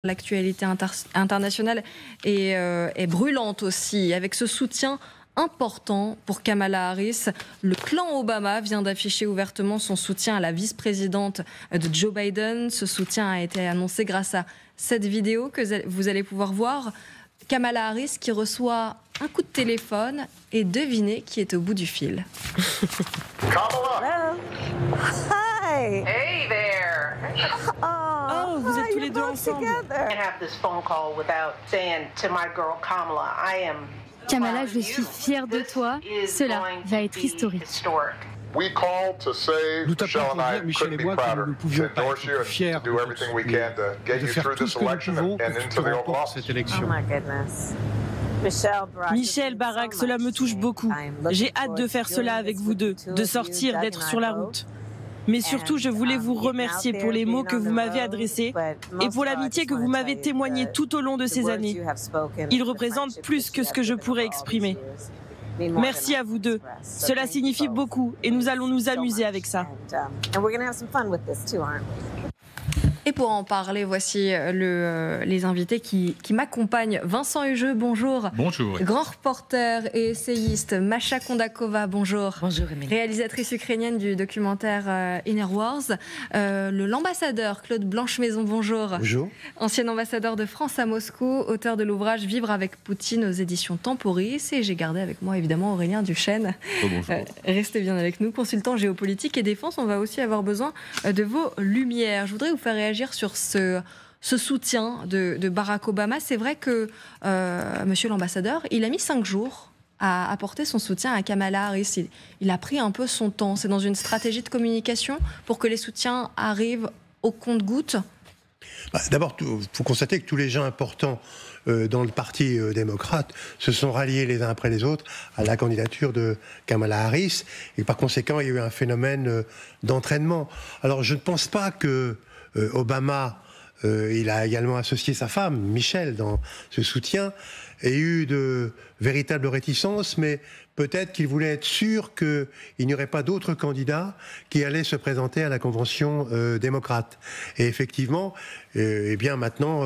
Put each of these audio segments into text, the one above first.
L'actualité internationale est brûlante aussi, avec ce soutien important pour Kamala Harris. Le clan Obama vient d'afficher ouvertement son soutien à la vice-présidente de Joe Biden. Ce soutien a été annoncé grâce à cette vidéo que vous allez pouvoir voir. Kamala Harris qui reçoit un coup de téléphone et devinez qui est au bout du fil. Kamala! Hi! Hey there! Oh, vous êtes tous les deux ensemble. I have this phone call without saying to my girl Kamala, I am. Kamala, je suis fière de toi. Cela va être historique. Nous t'appelons pour dire, Michel et moi, que nous ne pouvions pas être plus fiers de faire tout ce que nous pouvons pour que tu remportes cette élection. Oh my goodness. Michel, Barack, cela me touche beaucoup. J'ai hâte de faire cela avec vous deux, de sortir, d'être sur la route. Mais surtout, je voulais vous remercier pour les mots que vous m'avez adressés et pour l'amitié que vous m'avez témoignée tout au long de ces années. Ils représentent plus que ce que je pourrais exprimer. Merci à vous deux. Cela signifie beaucoup et nous allons nous amuser avec ça. Et pour en parler, voici les invités qui m'accompagnent. Vincent Hugeux, bonjour. Bonjour. Grand reporter et essayiste, Masha Kondakova, bonjour. Bonjour, Émilie. Réalisatrice ukrainienne du documentaire Inner Wars. L'ambassadeur Claude Blanche-Maison, bonjour. Bonjour. Ancien ambassadeur de France à Moscou, auteur de l'ouvrage Vivre avec Poutine aux éditions Temporis. Et j'ai gardé avec moi évidemment Aurélien Duchesne. Bonjour. Restez bien avec nous. Consultant géopolitique et défense, on va aussi avoir besoin de vos lumières. Je voudrais vous faire réagir sur ce soutien de Barack Obama. C'est vrai que monsieur l'ambassadeur, il a mis 5 jours à apporter son soutien à Kamala Harris. Il a pris un peu son temps. C'est dans une stratégie de communication pour que les soutiens arrivent au compte-gouttes. D'abord, il faut constater que tous les gens importants dans le parti démocrate se sont ralliés les uns après les autres à la candidature de Kamala Harris. Et par conséquent, il y a eu un phénomène d'entraînement. Alors, je ne pense pas que Obama, il a également associé sa femme, Michelle, dans ce soutien, et eu de véritables réticences, mais peut-être qu'il voulait être sûr qu'il n'y aurait pas d'autres candidats qui allaient se présenter à la convention démocrate. Et effectivement, eh bien maintenant,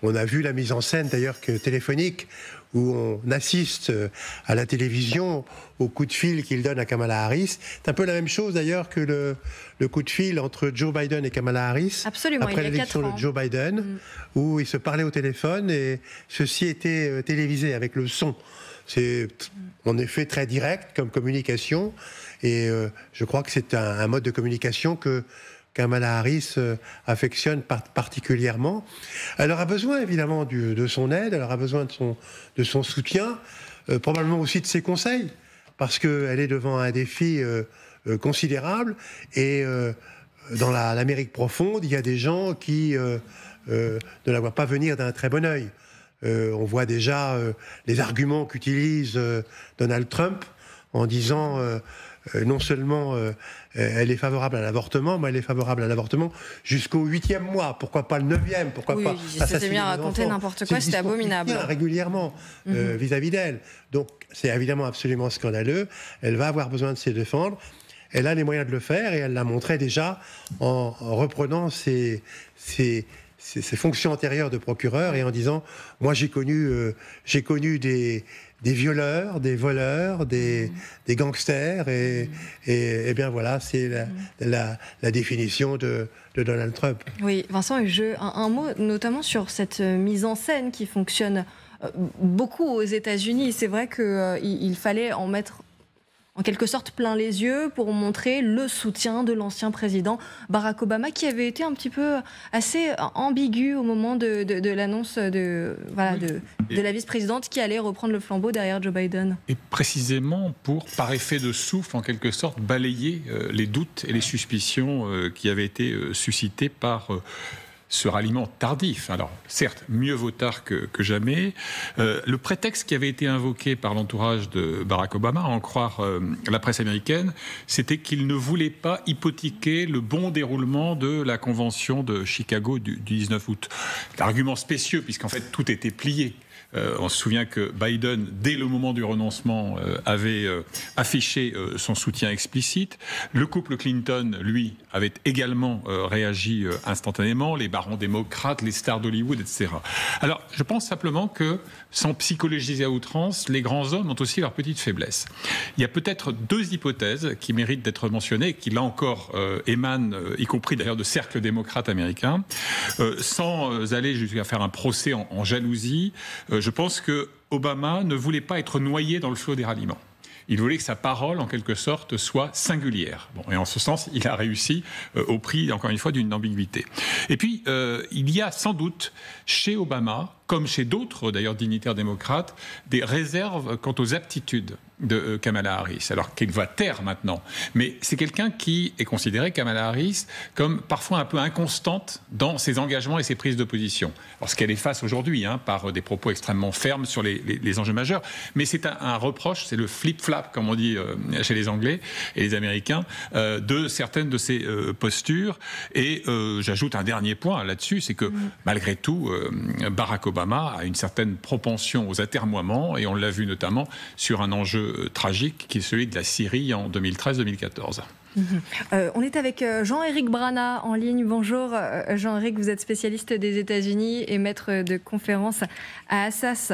on a vu la mise en scène d'ailleurs téléphonique, où on assiste à la télévision au coup de fil qu'il donne à Kamala Harris. C'est un peu la même chose d'ailleurs que le coup de fil entre Joe Biden et Kamala Harris. Absolument, après l'élection de Joe Biden, où ils se parlaient au téléphone et ceci était télévisé avec le son. C'est en effet très direct comme communication et je crois que c'est un mode de communication que Kamala Harris affectionne particulièrement. Elle aura besoin évidemment de son aide, elle aura besoin de son soutien, probablement aussi de ses conseils, parce qu'elle est devant un défi considérable et dans l'Amérique profonde, il y a des gens qui ne la voient pas venir d'un très bon œil. On voit déjà les arguments qu'utilise Donald Trump en disant non seulement elle est favorable à l'avortement, mais elle est favorable à l'avortement jusqu'au 8e mois. Pourquoi pas le 9e? Pourquoi pas c'était bien raconter n'importe quoi, c'était abominable. Régulièrement vis-à-vis d'elle. Donc c'est évidemment absolument scandaleux. Elle va avoir besoin de se défendre. Elle a les moyens de le faire et elle l'a montré déjà en reprenant ses fonctions antérieures de procureur et en disant moi j'ai connu des violeurs, des voleurs, des gangsters et bien voilà, c'est la définition de Donald Trump. Oui, Vincent, un mot notamment sur cette mise en scène qui fonctionne beaucoup aux États-Unis. C'est vrai qu'il fallait en mettre en quelque sorte plein les yeux pour montrer le soutien de l'ancien président Barack Obama qui avait été un petit peu assez ambigu au moment de l'annonce de la vice-présidente qui allait reprendre le flambeau derrière Joe Biden. Et précisément par effet de souffle, en quelque sorte, balayer les doutes et les suspicions qui avaient été suscités par ce ralliement tardif. Alors, certes, mieux vaut tard que jamais. Le prétexte qui avait été invoqué par l'entourage de Barack Obama, à en croire la presse américaine, c'était qu'il ne voulait pas hypothéquer le bon déroulement de la convention de Chicago du 19 août. Argument spécieux, puisqu'en fait, tout était plié. On se souvient que Biden, dès le moment du renoncement, avait affiché son soutien explicite. Le couple Clinton, lui, avait également réagi instantanément. Les barons démocrates, les stars d'Hollywood, etc. Alors, je pense simplement que, sans psychologiser à outrance, les grands hommes ont aussi leurs petites faiblesses. Il y a peut-être deux hypothèses qui méritent d'être mentionnées, qui là encore émanent, y compris d'ailleurs de cercles démocrates américains, sans aller jusqu'à faire un procès en jalousie. Je pense que Obama ne voulait pas être noyé dans le flot des ralliements. Il voulait que sa parole, en quelque sorte, soit singulière. Bon, et en ce sens, il a réussi au prix, encore une fois, d'une ambiguïté. Et puis, il y a sans doute chez Obama, comme chez d'autres, d'ailleurs, dignitaires démocrates, des réserves quant aux aptitudes de Kamala Harris, alors qu'elle va taire maintenant. Mais c'est quelqu'un qui est considéré, Kamala Harris, comme parfois un peu inconstante dans ses engagements et ses prises de position. Alors, ce qu'elle efface aujourd'hui, par des propos extrêmement fermes sur les enjeux majeurs, mais c'est un reproche, c'est le flip-flap, comme on dit chez les Anglais et les Américains, de certaines de ses postures. Et j'ajoute un dernier point là-dessus, c'est que malgré tout, Barack Obama a une certaine propension aux atermoiements, et on l'a vu notamment sur un enjeu tragique qui est celui de la Syrie en 2013-2014. On est avec Jean-Éric Brana en ligne. Bonjour Jean-Éric, vous êtes spécialiste des États-Unis et maître de conférence à Assas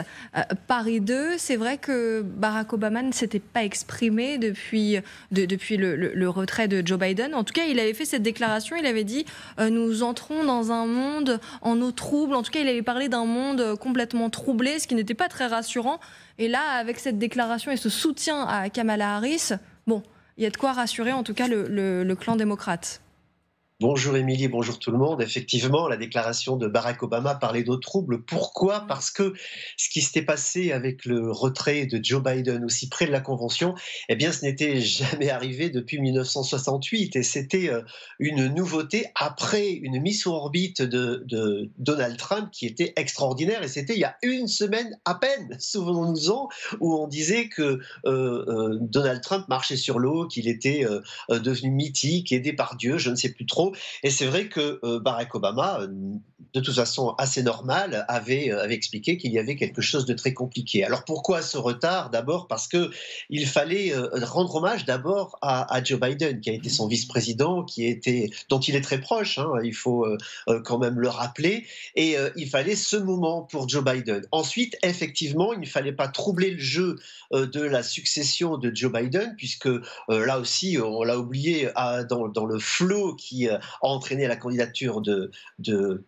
Paris 2. C'est vrai que Barack Obama ne s'était pas exprimé depuis le retrait de Joe Biden. En tout cas, il avait fait cette déclaration, il avait dit nous entrons dans un monde en eau trouble. En tout cas, il avait parlé d'un monde complètement troublé, ce qui n'était pas très rassurant. Et là, avec cette déclaration et ce soutien à Kamala Harris, bon, il y a de quoi rassurer en tout cas le clan démocrate. Bonjour Émilie, bonjour tout le monde. Effectivement, la déclaration de Barack Obama parlait d'eau trouble. Pourquoi ? Parce que ce qui s'était passé avec le retrait de Joe Biden aussi près de la Convention, eh bien, ce n'était jamais arrivé depuis 1968 et c'était une nouveauté après une mise sur orbite de Donald Trump qui était extraordinaire et c'était il y a une semaine à peine, souvenons-nous-en, où on disait que Donald Trump marchait sur l'eau, qu'il était devenu mythique, aidé par Dieu, je ne sais plus trop. Et c'est vrai que Barack Obama, de toute façon assez normal, avait expliqué qu'il y avait quelque chose de très compliqué. Alors pourquoi ce retard ? D'abord parce qu'il fallait rendre hommage d'abord à Joe Biden, qui a été son vice-président, dont il est très proche, il faut quand même le rappeler, et il fallait ce moment pour Joe Biden. Ensuite, effectivement, il ne fallait pas troubler le jeu de la succession de Joe Biden, puisque là aussi, on l'a oublié dans le flot qui a entraîné la candidature de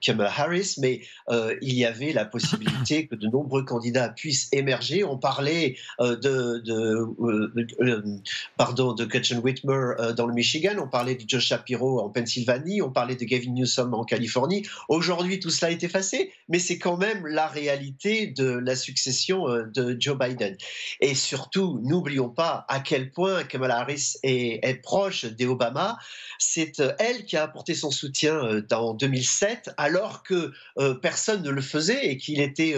Kamala Harris, mais il y avait la possibilité que de nombreux candidats puissent émerger. On parlait de Gretchen Whitmer dans le Michigan, on parlait de Josh Shapiro en Pennsylvanie, on parlait de Gavin Newsom en Californie. Aujourd'hui, tout cela est effacé, mais c'est quand même la réalité de la succession de Joe Biden. Et surtout, n'oublions pas à quel point Kamala Harris est proche d'Obama. C'est elle qui a apporté son soutien en 2007, alors que personne ne le faisait et qu'il était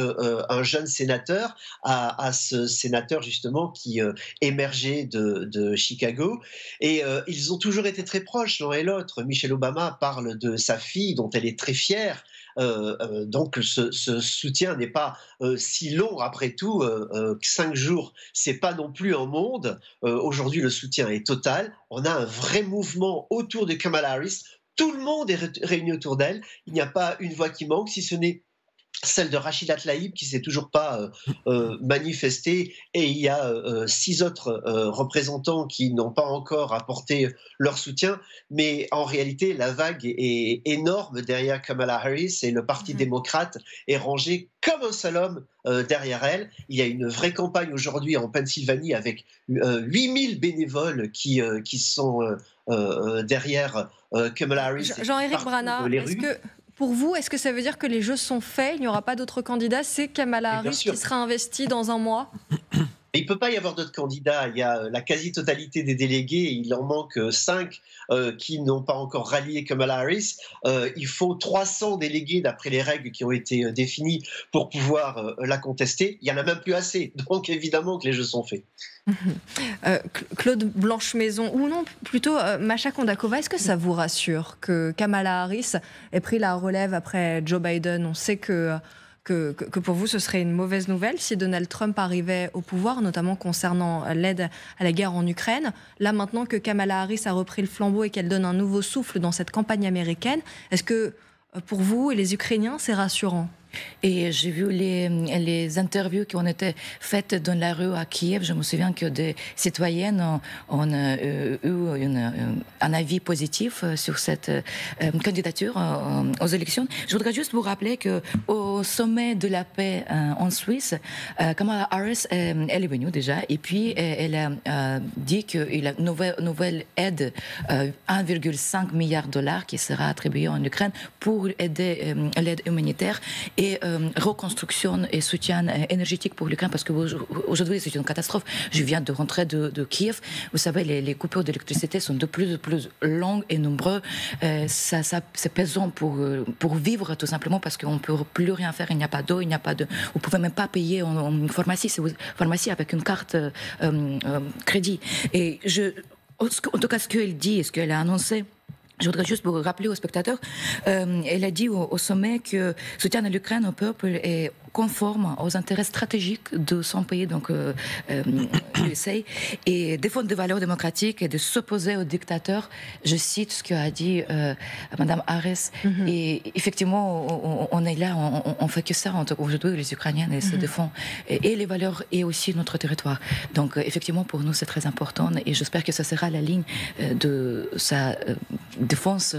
un jeune sénateur, à ce sénateur justement qui émergeait de Chicago. Et ils ont toujours été très proches l'un et l'autre. Michelle Obama parle de sa fille dont elle est très fière. Donc ce soutien n'est pas si long après tout, 5 jours, c'est pas non plus un monde. Aujourd'hui le soutien est total, on a un vrai mouvement autour de Kamala Harris, tout le monde est réuni autour d'elle, il n'y a pas une voix qui manque, si ce n'est celle de Rachida Tlaib qui ne s'est toujours pas manifestée, et il y a 6 autres représentants qui n'ont pas encore apporté leur soutien, mais en réalité la vague est énorme derrière Kamala Harris et le Parti démocrate est rangé comme un seul homme derrière elle. Il y a une vraie campagne aujourd'hui en Pennsylvanie avec 8000 bénévoles qui sont derrière Kamala Harris. Jean-Éric Brana, pour vous, est-ce que ça veut dire que les jeux sont faits, il n'y aura pas d'autres candidats, c'est Kamala Harris qui sera investie dans un mois ? Il ne peut pas y avoir d'autres candidats. Il y a la quasi-totalité des délégués, il en manque 5 qui n'ont pas encore rallié Kamala Harris. Il faut 300 délégués d'après les règles qui ont été définies pour pouvoir la contester. Il n'y en a même plus assez. Donc évidemment que les jeux sont faits. Claude Blanche-Maison, ou non, plutôt Masha Kondakova, est-ce que ça vous rassure que Kamala Harris ait pris la relève après Joe Biden ? On sait que que pour vous, ce serait une mauvaise nouvelle si Donald Trump arrivait au pouvoir, notamment concernant l'aide à la guerre en Ukraine. Là, maintenant que Kamala Harris a repris le flambeau et qu'elle donne un nouveau souffle dans cette campagne américaine, est-ce que pour vous et les Ukrainiens, c'est rassurant ? Et j'ai vu les interviews qui ont été faites dans la rue à Kiev. Je me souviens que des citoyennes ont eu un avis positif sur cette candidature aux élections. Je voudrais juste vous rappeler qu'au sommet de la paix en Suisse, Kamala Harris, elle est venue déjà, et puis elle a dit qu'il y a une nouvelle aide, 1,5 milliard de dollars qui sera attribuée en Ukraine pour aider l'aide humanitaire et reconstruction et soutien énergétique pour l'Ukraine, parce qu'aujourd'hui c'est une catastrophe. Je viens de rentrer de Kiev. Vous savez, les coupures d'électricité sont de plus en plus longues et nombreuses. C'est pesant pour vivre, tout simplement, parce qu'on ne peut plus rien faire. Il n'y a pas d'eau, il n'y a pas de... Vous ne pouvez même pas payer en pharmacie avec une carte crédit. Et en tout cas, ce qu'elle dit et ce qu'elle a annoncé, je voudrais juste vous rappeler aux spectateurs, elle a dit au sommet que soutien à l'Ukraine au peuple est conforme aux intérêts stratégiques de son pays, donc l'USA, et défendre des valeurs démocratiques et de s'opposer aux dictateurs. Je cite ce qu'a dit Madame Harris. Et effectivement, on est là, on fait que ça. Aujourd'hui, les Ukrainiens se défendent et les valeurs et aussi notre territoire. Donc effectivement, pour nous, c'est très important et j'espère que ça sera la ligne de sa défense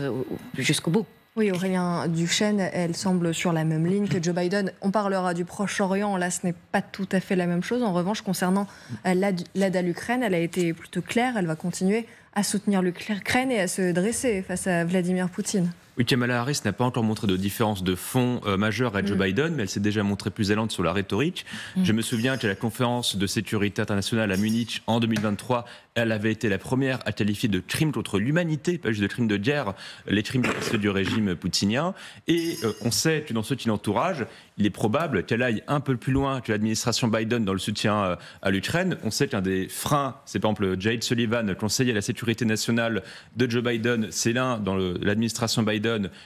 jusqu'au bout. Oui, Aurélien Duchesne, elle semble sur la même ligne que Joe Biden. On parlera du Proche-Orient, là ce n'est pas tout à fait la même chose. En revanche, concernant l'aide à l'Ukraine, elle a été plutôt claire, elle va continuer à soutenir l'Ukraine et à se dresser face à Vladimir Poutine. Oui, Kamala Harris n'a pas encore montré de différence de fond majeure à Joe Biden, mais elle s'est déjà montrée plus allante sur la rhétorique. Je me souviens qu'à la conférence de sécurité internationale à Munich en 2023, elle avait été la première à qualifier de crime contre l'humanité, pas juste de crimes de guerre, les crimes du régime poutinien. Et on sait que dans ceux qui l'entourent, il est probable qu'elle aille un peu plus loin que l'administration Biden dans le soutien à l'Ukraine. On sait qu'un des freins, c'est par exemple Jake Sullivan, conseiller à la sécurité nationale de Joe Biden, c'est l'un dans l'administration Biden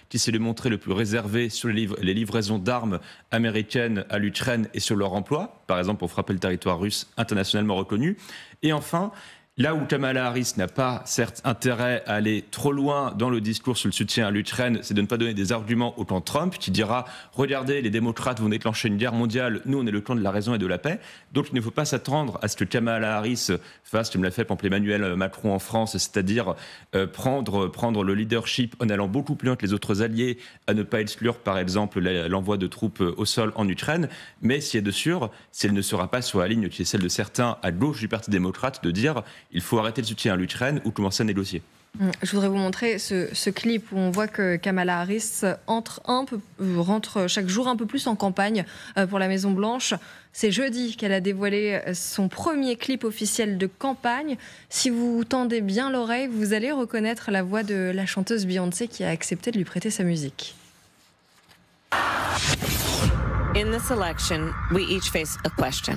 qui s'est montré le plus réservé sur les livraisons d'armes américaines à l'Ukraine et sur leur emploi, par exemple pour frapper le territoire russe internationalement reconnu. Et enfin, là où Kamala Harris n'a pas, certes, intérêt à aller trop loin dans le discours sur le soutien à l'Ukraine, c'est de ne pas donner des arguments au camp Trump, qui dira « Regardez, les démocrates vont déclencher une guerre mondiale, nous on est le camp de la raison et de la paix ». Donc il ne faut pas s'attendre à ce que Kamala Harris fasse, comme l'a fait par exemple Emmanuel Macron en France, c'est-à-dire prendre le leadership en allant beaucoup plus loin que les autres alliés, à ne pas exclure par exemple l'envoi de troupes au sol en Ukraine, mais si elle est de sûr, si elle ne sera pas sur la ligne qui est celle de certains à gauche du Parti démocrate, de dire il faut arrêter le soutien à l'Ukraine ou commencer à négocier. Je voudrais vous montrer ce clip où on voit que Kamala Harris rentre chaque jour un peu plus en campagne pour la Maison-Blanche. C'est jeudi qu'elle a dévoilé son premier clip officiel de campagne. Si vous tendez bien l'oreille, vous allez reconnaître la voix de la chanteuse Beyoncé qui a accepté de lui prêter sa musique. In this election, we each face a question.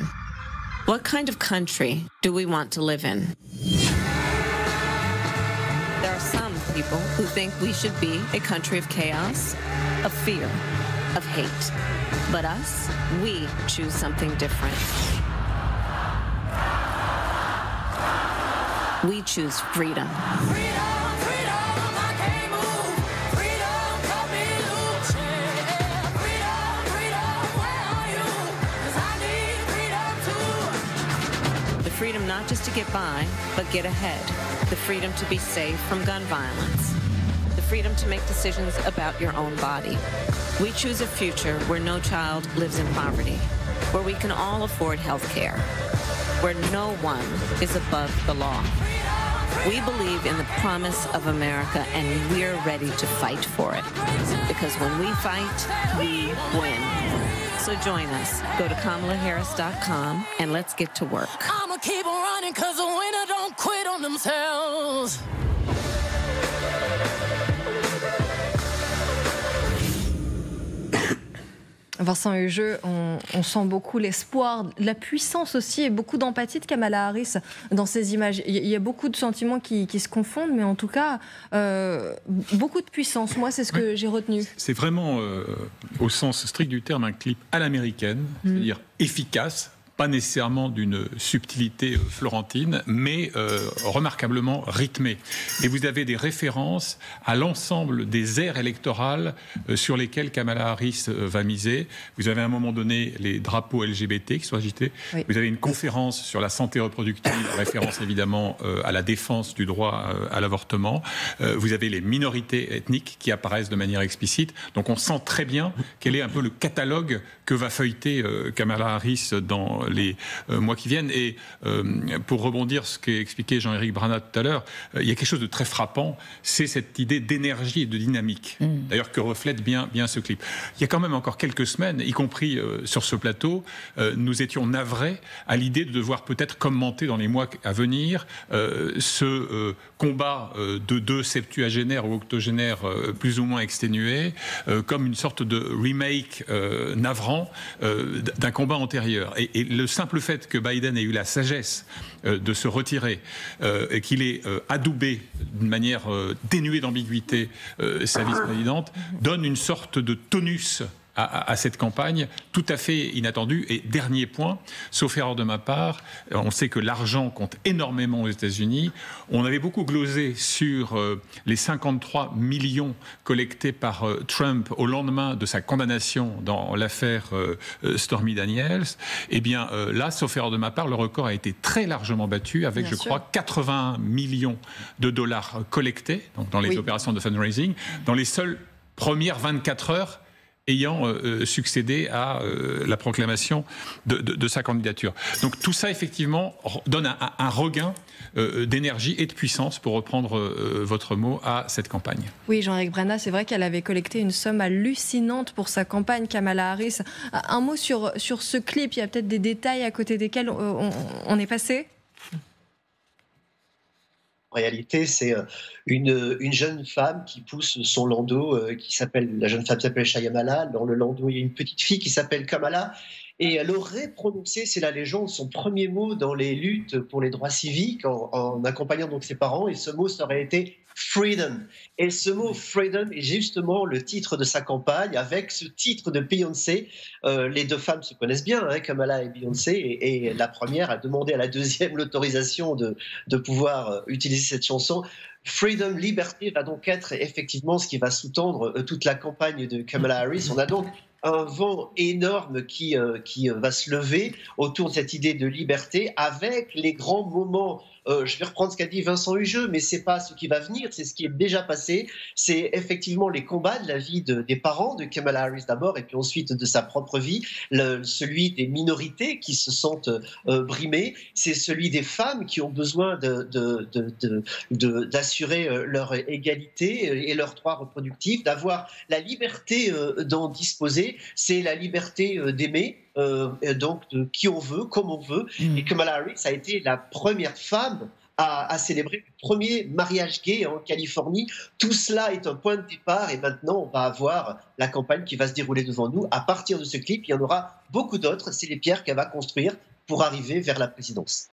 What kind of country do we want to live in? There are some people who think we should be a country of chaos, of fear, of hate. But us, we choose something different. We choose freedom. Freedom not just to get by, but get ahead. The freedom to be safe from gun violence. The freedom to make decisions about your own body. We choose a future where no child lives in poverty, where we can all afford health care, where no one is above the law. We believe in the promise of America, and we're ready to fight for it. Because when we fight, we win. So join us. Go to KamalaHarris.com and let's get to work. I'ma keep on running cause the winner don't quit on themselves. Vincent Hugeux, on sent beaucoup l'espoir, la puissance aussi et beaucoup d'empathie de Kamala Harris dans ces images. Il y a beaucoup de sentiments qui se confondent, mais en tout cas, beaucoup de puissance. Moi, c'est ce que j'ai retenu. C'est vraiment, au sens strict du terme, un clip à l'américaine, c'est-à-dire efficace, pas nécessairement d'une subtilité florentine, mais remarquablement rythmée. Et vous avez des références à l'ensemble des aires électorales sur lesquelles Kamala Harris va miser. Vous avez à un moment donné les drapeaux LGBT qui sont agités. Oui. Vous avez une conférence sur la santé reproductive, référence évidemment à la défense du droit à l'avortement. Vous avez les minorités ethniques qui apparaissent de manière explicite. Donc on sent très bien quel est un peu le catalogue que va feuilleter Kamala Harris dans les mois qui viennent. Et pour rebondir ce qu'a expliqué Jean-Éric Brana tout à l'heure, il y a quelque chose de très frappant, c'est cette idée d'énergie et de dynamique. D'ailleurs, que reflète bien ce clip. Il y a quand même encore quelques semaines, y compris sur ce plateau, nous étions navrés à l'idée de devoir peut-être commenter dans les mois à venir ce combat de deux septuagénaires ou octogénaires plus ou moins exténués, comme une sorte de remake navrant d'un combat antérieur. Et le simple fait que Biden ait eu la sagesse de se retirer et qu'il ait adoubé d'une manière dénuée d'ambiguïté sa vice-présidente donne une sorte de tonus à cette campagne tout à fait inattendue. Et dernier point, sauf erreur de ma part, on sait que l'argent compte énormément aux États-Unis. On avait beaucoup glosé sur les 53 millions collectés par Trump au lendemain de sa condamnation dans l'affaire Stormy Daniels. Eh bien là, sauf erreur de ma part, le record a été très largement battu avec, bien je crois, 81 millions de dollars collectés donc dans les opérations de fundraising dans les seules premières 24 heures ayant succédé à la proclamation de sa candidature. Donc tout ça, effectivement, donne un regain d'énergie et de puissance, pour reprendre votre mot, à cette campagne. Oui, Jean-Éric Brana, c'est vrai qu'elle avait collecté une somme hallucinante pour sa campagne, Kamala Harris. Un mot sur ce clip, il y a peut-être des détails à côté desquels on est passé ? En réalité, c'est une jeune femme qui pousse son landau, la jeune femme s'appelle Shyamala. Dans le landau, il y a une petite fille qui s'appelle Kamala. Et elle aurait prononcé, c'est la légende, son premier mot dans les luttes pour les droits civiques en accompagnant donc ses parents. Et ce mot, ça aurait été freedom. Et ce mot freedom est justement le titre de sa campagne, avec ce titre de Beyoncé. Les deux femmes se connaissent bien, hein, Kamala et Beyoncé, et la première a demandé à la deuxième l'autorisation de pouvoir utiliser cette chanson. Freedom, liberté va donc être effectivement ce qui va sous-tendre toute la campagne de Kamala Harris. On a donc un vent énorme qui va se lever autour de cette idée de liberté, avec les grands moments. Je vais reprendre ce qu'a dit Vincent Hugeux, mais c'est pas ce qui va venir, c'est ce qui est déjà passé. C'est effectivement les combats de la vie des parents de Kamala Harris d'abord, et puis ensuite de sa propre vie, celui des minorités qui se sentent brimées, c'est celui des femmes qui ont besoin d'assurer leur égalité et leurs droits reproductifs, d'avoir la liberté d'en disposer, c'est la liberté d'aimer. Donc de qui on veut, comme on veut. Et Kamala Harris a été la première femme à célébrer le premier mariage gay en Californie. Tout cela est un point de départ, et maintenant on va avoir la campagne qui va se dérouler devant nous. À partir de ce clip, il y en aura beaucoup d'autres. C'est les pierres qu'elle va construire pour arriver vers la présidence.